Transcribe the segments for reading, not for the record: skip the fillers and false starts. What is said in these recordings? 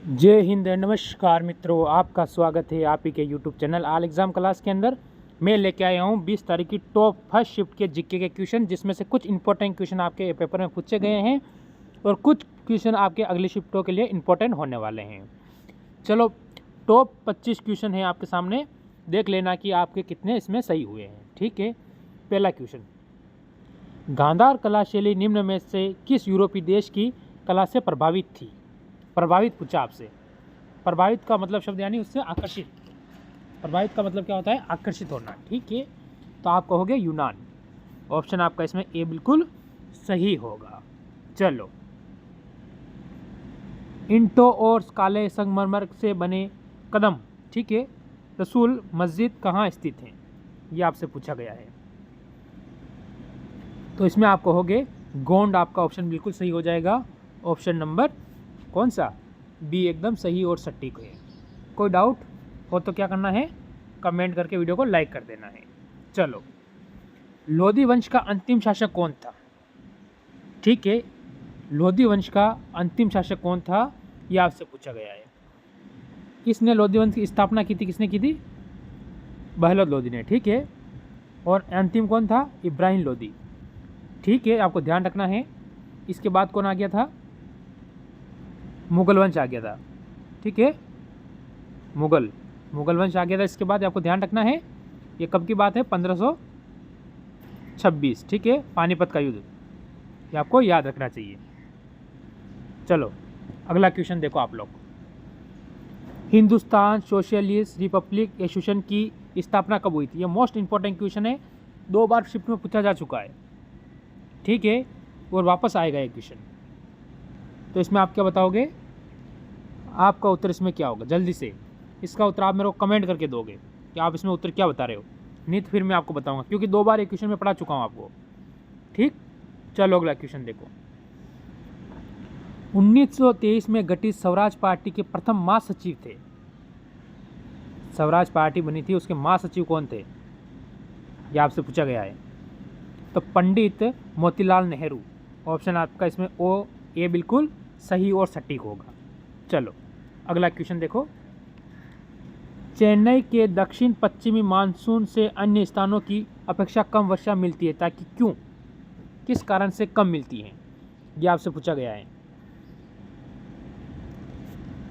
जय हिंद, नमस्कार मित्रों, आपका स्वागत है आप ही के YouTube channel all exam class के अंदर। मैं लेके आया हूँ 20 तारीख की टॉप फर्स्ट शिफ्ट के जीके के क्वेश्चन, जिसमें से कुछ इंपॉर्टेंट क्वेश्चन आपके पेपर में पूछे गए हैं और कुछ क्वेश्चन आपके अगली शिफ्टों के लिए इंपॉर्टेंट होने वाले हैं। चलो, टॉप 25 क्वेश्चन है आपके सामने, देख लेना कि आपके कितने इसमें सही हुए हैं। ठीक है, पहला क्वेश्चन, गांधार कला शैली निम्न में से किस यूरोपीय देश की कला से प्रभावित थी? प्रभावित पूछा आपसे। प्रभावित का मतलब शब्द यानी उससे आकर्षित। प्रभावित का मतलब क्या होता है? आकर्षित होना। ठीक है, तो आप कहोगे यूनान। ऑप्शन आपका इसमें ए बिल्कुल सही होगा। चलो, इंटो और काले संगमरमर से बने कदम, ठीक है, रसूल मस्जिद कहाँ स्थित है? ये आपसे पूछा गया है। तो इसमें आप कहोगे गोंड। आपका ऑप्शन बिल्कुल सही हो जाएगा। ऑप्शन नंबर कौन सा? बी एकदम सही और सटीक है। कोई डाउट हो तो क्या करना है? कमेंट करके वीडियो को लाइक कर देना है। चलो, लोधी वंश का अंतिम शासक कौन था? ठीक है, लोधी वंश का अंतिम शासक कौन था, यह आपसे पूछा गया है। किसने लोधी वंश की स्थापना की थी? किसने की थी? बहलोद लोधी ने। ठीक है, और अंतिम कौन था? इब्राहिम लोधी। ठीक है, आपको ध्यान रखना है। इसके बाद कौन आ गया था? मुगल वंश आ गया था। ठीक है, मुगल वंश आ गया था। इसके बाद आपको ध्यान रखना है, ये कब की बात है? 1526। ठीक है, पानीपत का युद्ध, ये आपको याद रखना चाहिए। चलो, अगला क्वेश्चन देखो आप लोग। हिंदुस्तान सोशलिस्ट रिपब्लिक एसोसिएशन की स्थापना कब हुई थी? ये मोस्ट इंपॉर्टेंट क्वेश्चन है, 2 बार शिफ्ट में पूछा जा चुका है। ठीक है, और वापस आएगा ये क्वेश्चन। तो इसमें आप क्या बताओगे? आपका उत्तर इसमें क्या होगा? जल्दी से इसका उत्तर आप मेरे को कमेंट करके दोगे कि आप इसमें उत्तर क्या बता रहे हो। नहीं तो फिर मैं आपको बताऊंगा, क्योंकि 2 बार एक क्वेश्चन में पढ़ा चुका हूँ आपको। ठीक, चलो अगला क्वेश्चन देखो। 1923 में गठित स्वराज पार्टी के प्रथम महासचिव थे। स्वराज पार्टी बनी थी, उसके महासचिव कौन थे? यह आपसे पूछा गया है। तो पंडित मोतीलाल नेहरू। ऑप्शन आपका इसमें ओ ए बिल्कुल सही और सटीक होगा। चलो, अगला क्वेश्चन देखो। चेन्नई के दक्षिण पश्चिमी मानसून से अन्य स्थानों की अपेक्षा कम वर्षा मिलती है, ताकि क्यों, किस कारण से कम मिलती है? यह आपसे पूछा गया है।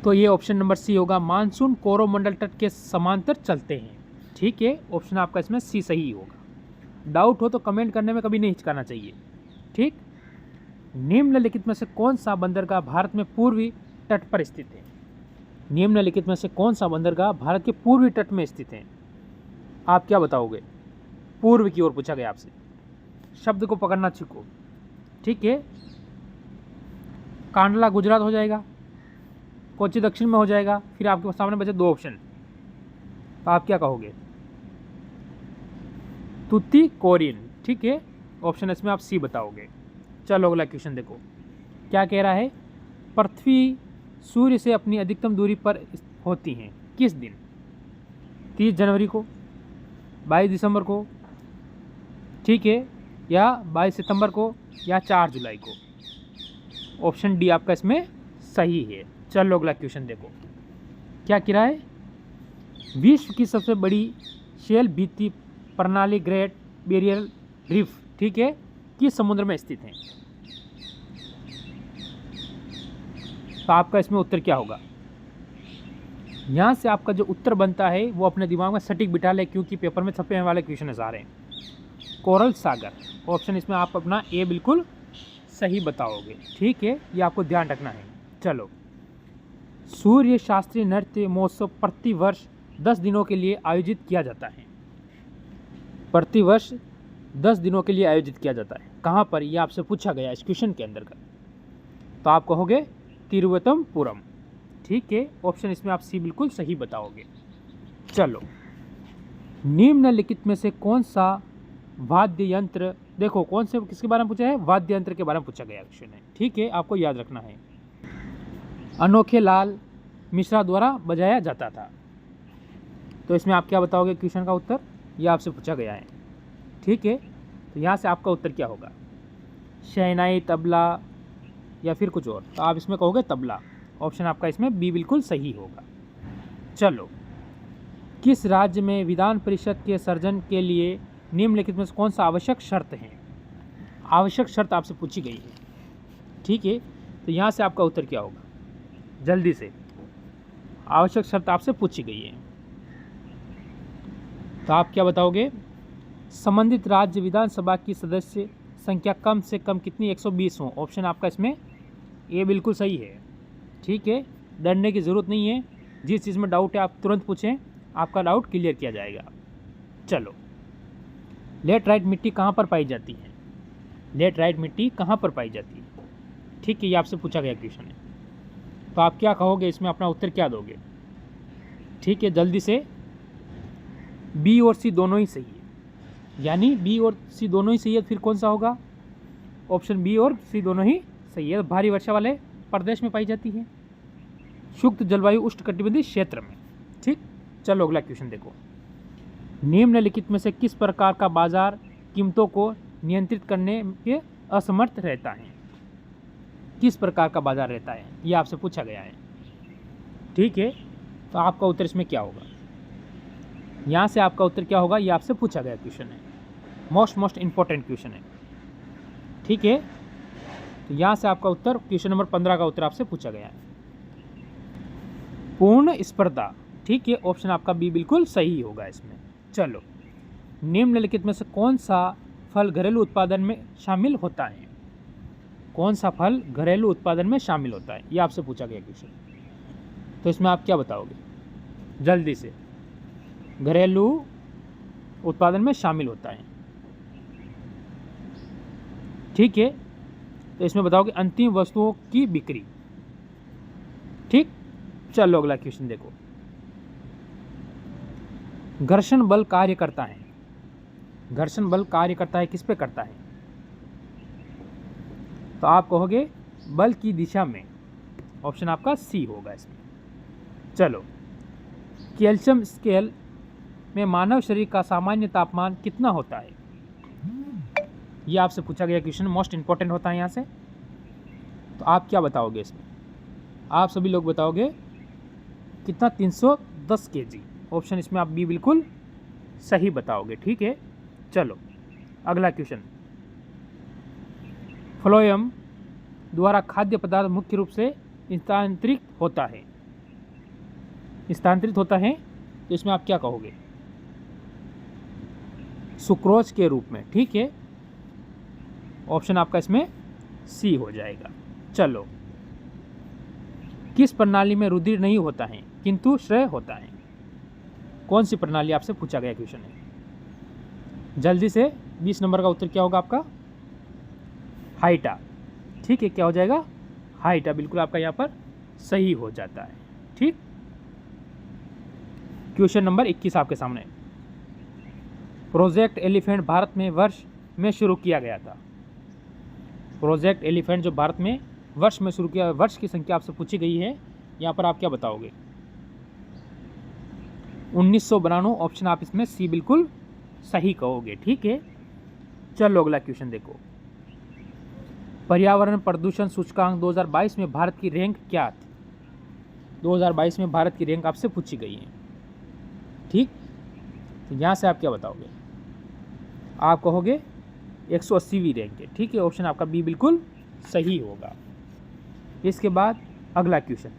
तो ये ऑप्शन नंबर सी होगा। मानसून कोरोमंडल तट के समांतर चलते हैं। ठीक है, ऑप्शन आपका इसमें सी सही होगा। डाउट हो तो कमेंट करने में कभी नहीं हिचकाना चाहिए। ठीक, निम्नलिखित में से कौन सा बंदरगाह भारत में पूर्वी तट पर स्थित है? निम्नलिखित में से कौन सा बंदरगाह भारत के पूर्वी तट में स्थित है? आप क्या बताओगे? पूर्व की ओर पूछा गया आपसे, शब्द को पकड़ना सीखो। ठीक है, कांडला गुजरात हो जाएगा, कोच्चि दक्षिण में हो जाएगा, फिर आपके सामने बचे 2 ऑप्शन। तो आप क्या कहोगे? तुतीकोरिन। ठीक है, ऑप्शन इसमें आप सी बताओगे। चलो अगला क्वेश्चन देखो, क्या कह रहा है? पृथ्वी सूर्य से अपनी अधिकतम दूरी पर होती हैं किस दिन? 30 जनवरी को, 22 दिसंबर को, ठीक है, या 22 सितंबर को, या 4 जुलाई को? ऑप्शन डी आपका इसमें सही है। चलो अगला क्वेश्चन देखो, क्या कह रहा है? विश्व की सबसे बड़ी शेल भित्ति प्रणाली ग्रेट बैरियर रीफ, ठीक है, किस समुद्र में स्थित है? तो आपका इसमें उत्तर क्या होगा? यहाँ से आपका जो उत्तर बनता है वो अपने दिमाग में सटीक बिठा ले, क्योंकि पेपर में छपे वाले क्वेश्चन आ रहे हैं। कोरल सागर। ऑप्शन इसमें आप अपना ए बिल्कुल सही बताओगे। ठीक है, ये आपको ध्यान रखना है। चलो, सूर्य शास्त्रीय नृत्य महोत्सव प्रतिवर्ष 10 दिनों के लिए आयोजित किया जाता है। प्रतिवर्ष 10 दिनों के लिए आयोजित किया जाता है। कहाँ पर? ये आपसे पूछा गया इस क्वेश्चन के अंदर का। तो आप कहोगे तिरुवनंतपुरम। ठीक है, ऑप्शन इसमें आप सी बिल्कुल सही बताओगे। चलो, निम्नलिखित में से कौन सा वाद्य यंत्र, देखो कौन से किसके बारे में पूछा है? वाद्य यंत्र के बारे में पूछा गया क्वेश्चन है। ठीक है, आपको याद रखना है। अनोखे लाल मिश्रा द्वारा बजाया जाता था। तो इसमें आप क्या बताओगे? क्वेश्चन का उत्तर यह आपसे पूछा गया है। ठीक है, तो यहाँ से आपका उत्तर क्या होगा? शहनाई, तबला, या फिर कुछ और? तो आप इसमें कहोगे तबला। ऑप्शन आपका इसमें बी बिल्कुल सही होगा। चलो, किस राज्य में विधान परिषद के सर्जन के लिए निम्नलिखित में से कौन सा आवश्यक शर्त है? आवश्यक शर्त आपसे पूछी गई है, ठीक है। तो यहाँ से आपका उत्तर क्या होगा? जल्दी से, आवश्यक शर्त आपसे पूछी गई है तो आप क्या बताओगे? संबंधित राज्य विधानसभा की सदस्य संख्या कम से कम कितनी? 120 हो। ऑप्शन आपका इसमें ए बिल्कुल सही है, ठीक है। डरने की ज़रूरत नहीं है, जिस चीज़ में डाउट है आप तुरंत पूछें, आपका डाउट क्लियर किया जाएगा। चलो, लेटराइट मिट्टी कहाँ पर पाई जाती है? लेटराइट मिट्टी कहाँ पर पाई जाती है? ठीक है, ये आपसे पूछा गया क्वेश्चन है। तो आप क्या कहोगे इसमें, अपना उत्तर क्या दोगे? ठीक है, जल्दी से। बी और सी दोनों ही सही है, यानी बी और सी दोनों ही सही है। फिर कौन सा होगा? ऑप्शन बी और सी दोनों ही सही है। भारी वर्षा वाले प्रदेश में पाई जाती है, शुष्क जलवायु उष्णकटिबंधीय क्षेत्र में, ठीक। चलो अगला क्वेश्चन देखो। निम्नलिखित में से किस प्रकार का बाजार कीमतों को नियंत्रित करने के असमर्थ रहता है? किस प्रकार का बाजार रहता है, ये आपसे पूछा गया है, ठीक है। तो आपका उत्तर इसमें क्या होगा? यहाँ से आपका उत्तर क्या होगा, ये आपसे पूछा गया क्वेश्चन है, मोस्ट इंपॉर्टेंट क्वेश्चन है, ठीक है। तो यहाँ से आपका उत्तर क्वेश्चन नंबर 15 का उत्तर आपसे पूछा गया है, पूर्ण स्पर्धा, ठीक है। ऑप्शन आपका बी बिल्कुल सही होगा इसमें। चलो, निम्नलिखित में से कौन सा फल घरेलू उत्पादन में शामिल होता है? कौन सा फल घरेलू उत्पादन में शामिल होता है, ये आपसे पूछा गया क्वेश्चन। तो इसमें आप क्या बताओगे? जल्दी से, घरेलू उत्पादन में शामिल होता है, ठीक है। तो इसमें बताओगे अंतिम वस्तुओं की बिक्री, ठीक। चलो अगला क्वेश्चन देखो। घर्षण बल कार्य करता है, घर्षण बल कार्य करता है किस पे करता है? तो आप कहोगे बल की दिशा में, ऑप्शन आपका सी होगा इसमें। चलो, कैल्शियम स्केल में मानव शरीर का सामान्य तापमान कितना होता है? ये आपसे पूछा गया क्वेश्चन, मोस्ट इंपॉर्टेंट होता है यहाँ से। तो आप क्या बताओगे इसमें? आप सभी लोग बताओगे कितना? 310 kg। ऑप्शन इसमें आप बी बिल्कुल सही बताओगे, ठीक है। चलो अगला क्वेश्चन। फ्लोएम द्वारा खाद्य पदार्थ मुख्य रूप से स्थानांतरित होता है, स्थानांतरित होता है, तो इसमें आप क्या कहोगे? सुक्रोज के रूप में, ठीक है। ऑप्शन आपका इसमें सी हो जाएगा। चलो, किस प्रणाली में रुधिर नहीं होता है किंतु श्रेय होता है? कौन सी प्रणाली आपसे पूछा गया क्वेश्चन है? जल्दी से, 20 नंबर का उत्तर क्या होगा आपका? हाइटा, ठीक है। क्या हो जाएगा? हाइटा बिल्कुल आपका यहाँ पर सही हो जाता है, ठीक। क्वेश्चन नंबर 21 आपके सामने। प्रोजेक्ट एलिफेंट भारत में वर्ष में शुरू किया गया था। प्रोजेक्ट एलिफेंट जो भारत में वर्ष में शुरू किया, वर्ष की संख्या आपसे पूछी गई है, यहाँ पर आप क्या बताओगे? 1992। ऑप्शन आप इसमें सी बिल्कुल सही कहोगे, ठीक है। चलो अगला क्वेश्चन देखो। पर्यावरण प्रदूषण सूचकांक 2022 में भारत की रैंक क्या थी? 2022 में भारत की रैंक आपसे पूछी गई है, ठीक। तो यहाँ से आप क्या बताओगे? आप कहोगे 180वीं रैंक है, ठीक है। ऑप्शन आपका बी बिल्कुल सही होगा। इसके बाद अगला क्वेश्चन।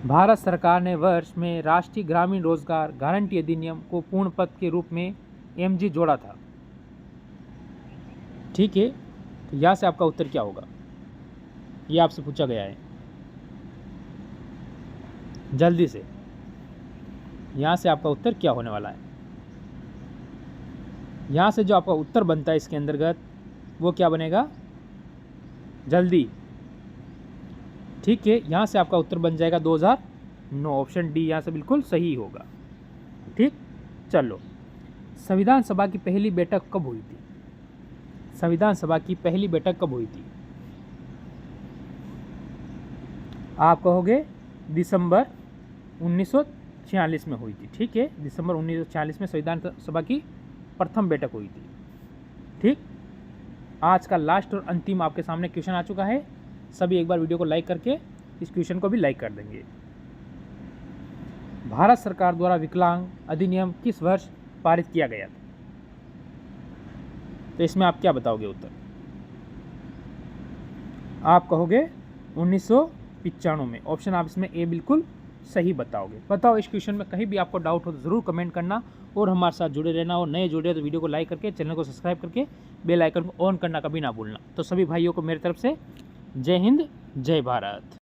भारत सरकार ने वर्ष में राष्ट्रीय ग्रामीण रोजगार गारंटी अधिनियम को पूर्ण पद के रूप में एमजी जोड़ा था, ठीक है। तो यहाँ से आपका उत्तर क्या होगा? ये आपसे पूछा गया है, जल्दी से। यहाँ से आपका उत्तर क्या होने वाला है? यहाँ से जो आपका उत्तर बनता है इसके अंतर्गत वो क्या बनेगा? जल्दी, ठीक है। यहाँ से आपका उत्तर बन जाएगा 2009। ऑप्शन डी यहाँ से बिल्कुल सही होगा, ठीक। चलो, संविधान सभा की पहली बैठक कब हुई थी? संविधान सभा की पहली बैठक कब हुई थी? आप कहोगे दिसंबर 1946 में हुई थी, ठीक है। दिसंबर 1946 में संविधान सभा की प्रथम बैठक हुई थी, ठीक। आज का लास्ट और अंतिम आपके सामने क्वेश्चन आ चुका है। सभी एक बार वीडियो को लाइक करके इस क्वेश्चन को भी लाइक कर देंगे। भारत सरकार द्वारा विकलांग अधिनियम किस वर्ष पारित किया गया था? तो इसमें आप क्या बताओगे उत्तर? आप कहोगे 1995 में। ऑप्शन आप इसमें ए बिल्कुल सही बताओगे। बताओ इस क्वेश्चन में कहीं भी आपको डाउट हो तो ज़रूर कमेंट करना और हमारे साथ जुड़े रहना। और नए जुड़े तो वीडियो को लाइक करके चैनल को सब्सक्राइब करके बेल आइकन को ऑन करना कभी ना भूलना। तो सभी भाइयों को मेरी तरफ से जय हिंद, जय भारत।